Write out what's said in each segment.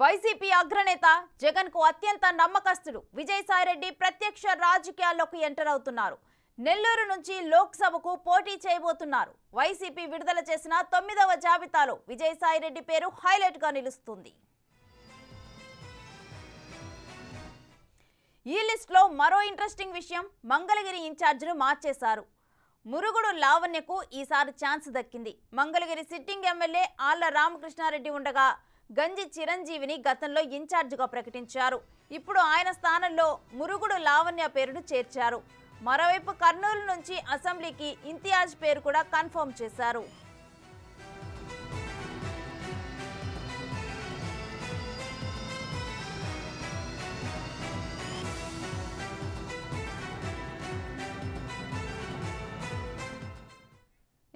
YCP అగ్రనేత జగన్ కు అత్యంత నమ్మకస్తుడు విజయసాయిరెడ్డి ప్రత్యక్ష రాజకీయాల్లోకి ఎంటర్ అవుతున్నారు. నెల్లూరు నుంచి లోక్సభకు పోటీ చేయబోతున్నారు. వైసీపీ విడుదల చేసిన 9వ జాబితాలో విజయసాయిరెడ్డి పేరు హైలైట్ గా నిలుస్తుంది. ఈ లిస్ట్ లో మరో ఇంట్రెస్టింగ్ విషయం, మంగళగిరి ఇన్ఛార్జిను మార్చేశారు. మురుగుడు లావణ్యకు ఈసారి ఛాన్స్ దక్కింది. మంగళగిరి సిట్టింగ్ ఎమ్మెల్యే ఆళ్ల రామకృష్ణారెడ్డి ఉండగా గంజి చిరంజీవిని గతంలో ఇన్ఛార్జిగా ప్రకటించారు. ఇప్పుడు ఆయన స్థానంలో మురుగుడు లావణ్య పేరును చేర్చారు. మరోవైపు కర్నూలు నుంచి అసెంబ్లీకి ఇంతియాజ్ పేరు కూడా కన్ఫర్మ్ చేశారు.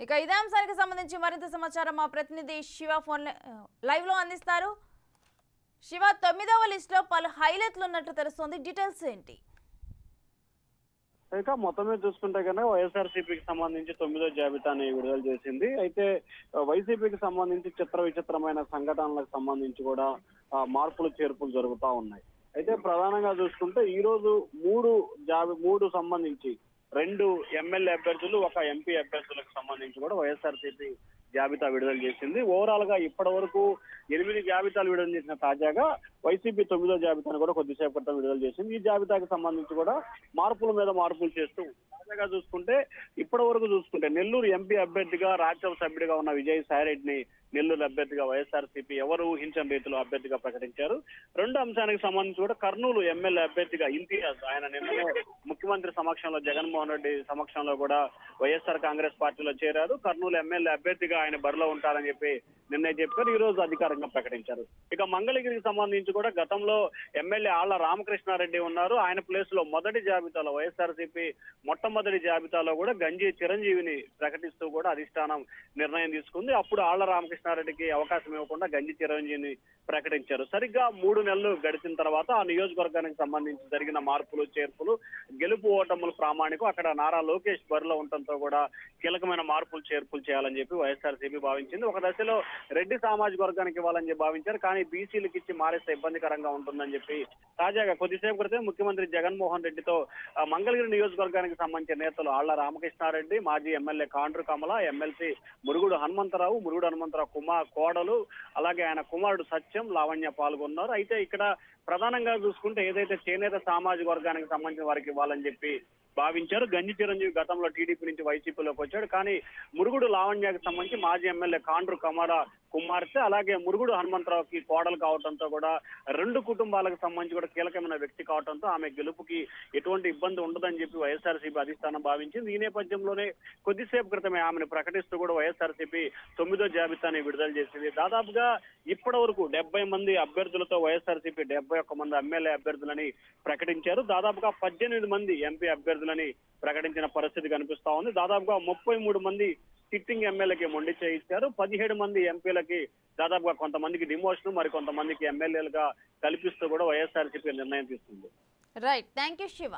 ఇక ఇదే అంశానికి సంబంధించి మరింత సమాచారం మా ప్రతినిధి శివ ఫోన్ లైవ్ లో అందిస్తారు. శివ, 9వ లిస్ట్ లో పలు హైలైట్లు ఉన్నట్లు తెలుస్తోంది, డీటెయిల్స్ ఏంటి? ఇక మొత్తమే చూసుకుంటే కనుక వైఎస్ఆర్సీపీకి సంబంధించి 9వ జాబితాని విడుదల చేసింది. అయితే వైసీపీకి సంబంధించి చిత్ర విచిత్రమైన సంఘటనలకు సంబంధించి కూడా మార్పులు చేర్పులు జరుగుతూ ఉన్నాయి. అయితే ప్రధానంగా చూసుకుంటే ఈ రోజు మూడు సంబంధించి 2 ఎమ్మెల్యే అభ్యర్థులు, 1 ఎంపీ అభ్యర్థులకు సంబంధించి కూడా వైఎస్ఆర్సీపీ జాబితా విడుదల చేసింది. ఓవరాల్ గా ఇప్పటి వరకు 8 జాబితాలు విడుదల చేసిన తాజాగా వైసీపీ 9వ జాబితాను కూడా కొద్దిసేపు క్రితం విడుదల చేసింది. ఈ జాబితాకి సంబంధించి కూడా మార్పుల మీద మార్పులు చేస్తూ తాజాగా చూసుకుంటే నెల్లూరు ఎంపీ అభ్యర్థిగా, రాజ్యసభ సభ్యుడిగా ఉన్న విజయసాయిరెడ్డిని నెల్లూరు అభ్యర్థిగా వైఎస్ఆర్సీపీ ఎవరు ఊహించని రీతిలో అభ్యర్థిగా ప్రకటించారు. 2 అంశానికి సంబంధించి కూడా కర్నూలు ఎమ్మెల్యే అభ్యర్థిగా ఇంతియాజ్, ఆయన నిన్ననే ముఖ్యమంత్రి సమక్షంలో జగన్మోహన్ రెడ్డి సమక్షంలో కూడా వైఎస్ఆర్ కాంగ్రెస్ పార్టీలో చేరారు. కర్నూలు ఎమ్మెల్యే అభ్యర్థిగా ఆయన బరిలో ఉంటారని చెప్పి నిన్నే చెప్పారు. ఈ రోజు అధికారంగా ప్రకటించారు. ఇక మంగళగిరికి సంబంధించి కూడా గతంలో ఎమ్మెల్యే ఆళ్ల రామకృష్ణారెడ్డి ఉన్నారు. ఆయన ప్లేస్ లో మొదటి జాబితాలో వైఎస్ఆర్సీపీ మొట్టమొదటి జాబితాలో కూడా గంజి చిరంజీవిని ప్రకటిస్తూ కూడా అధిష్టానం నిర్ణయం తీసుకుంది. అప్పుడు ఆళ్ల రామకృష్ణారెడ్డికి అవకాశం ఇవ్వకుండా గంజి చిరంజీవిని ప్రకటించారు. సరిగ్గా 3 నెలలు గడిచిన తర్వాత ఆ నియోజకవర్గానికి సంబంధించి జరిగిన మార్పులు చేర్పులు, గెలుపు ఓటములు ప్రామాణికం. అక్కడ నారా లోకేష్ బరిలో ఉండటంతో కూడా కీలకమైన మార్పులు చేర్పులు చేయాలని చెప్పి వైఎస్ఆర్సీపీ భావించింది. ఒక దశలో రెడ్డి సామాజిక వర్గానికి ఇవ్వాలని చెప్పి భావించారు. కానీ బీసీలకు ఇచ్చి మారేస్తే ఇబ్బందికరంగా ఉంటుందని చెప్పి తాజాగా కొద్దిసేపు క్రితం ముఖ్యమంత్రి జగన్మోహన్ రెడ్డితో మంగళగిరి నియోజకవర్గానికి సంబంధించిన నేతలు ఆళ్ల రామకృష్ణారెడ్డి, మాజీ ఎమ్మెల్యే కాండ్రు కమల, ఎమ్మెల్సీ మురుగుడు హనుమంతరావు కోడలు, అలాగే ఆయన కుమారుడు సత్యం, లావణ్య పాల్గొన్నారు. అయితే ఇక్కడ ప్రధానంగా చూసుకుంటే ఏదైతే చేనేత సామాజిక వర్గానికి సంబంధించిన వారికి ఇవ్వాలని చెప్పి భావించారు. గంజి చిరంజీవి గతంలో టీడీపీ నుంచి వైసీపీలోకి వచ్చాడు. కానీ మురుగుడు లావణ్యకి సంబంధించి మాజీ ఎమ్మెల్యే కాండ్రు కమల కుమార్తె, అలాగే మురుగుడు హనుమంతరావుకి కోడలు కావడంతో కూడా 2 కుటుంబాలకు సంబంధించి కూడా కీలకమైన వ్యక్తి కావడంతో ఆమె గెలుపుకి ఎటువంటి ఇబ్బంది ఉండదని చెప్పి వైఎస్ఆర్సీపీ అధిష్టానం భావించింది. ఈ నేపథ్యంలోనే కొద్దిసేపు క్రితమే ఆమెను ప్రకటిస్తూ కూడా వైఎస్ఆర్సీపీ 9వ జాబితాని విడుదల చేసింది. దాదాపుగా ఇప్పటి వరకు 70 మంది అభ్యర్థులతో వైఎస్ఆర్సీపీ 71 మంది ఎమ్మెల్యే అభ్యర్థులని ప్రకటించారు. దాదాపుగా 18 మంది ఎంపీ అభ్యర్థులని ప్రకటించిన పరిస్థితి కనిపిస్తా ఉంది. దాదాపుగా 33 మంది సిట్టింగ్ ఎమ్మెల్యేకి మొండి చేయించారు. 17 మంది ఎంపీలకి దాదాపుగా కొంతమందికి డిమోషన్, మరి కొంతమందికి ఎమ్మెల్యేలుగా కల్పిస్తూ కూడా వైఎస్ఆర్సీపీ నిర్ణయం తీసుకుంది. Right, thank you Shiva.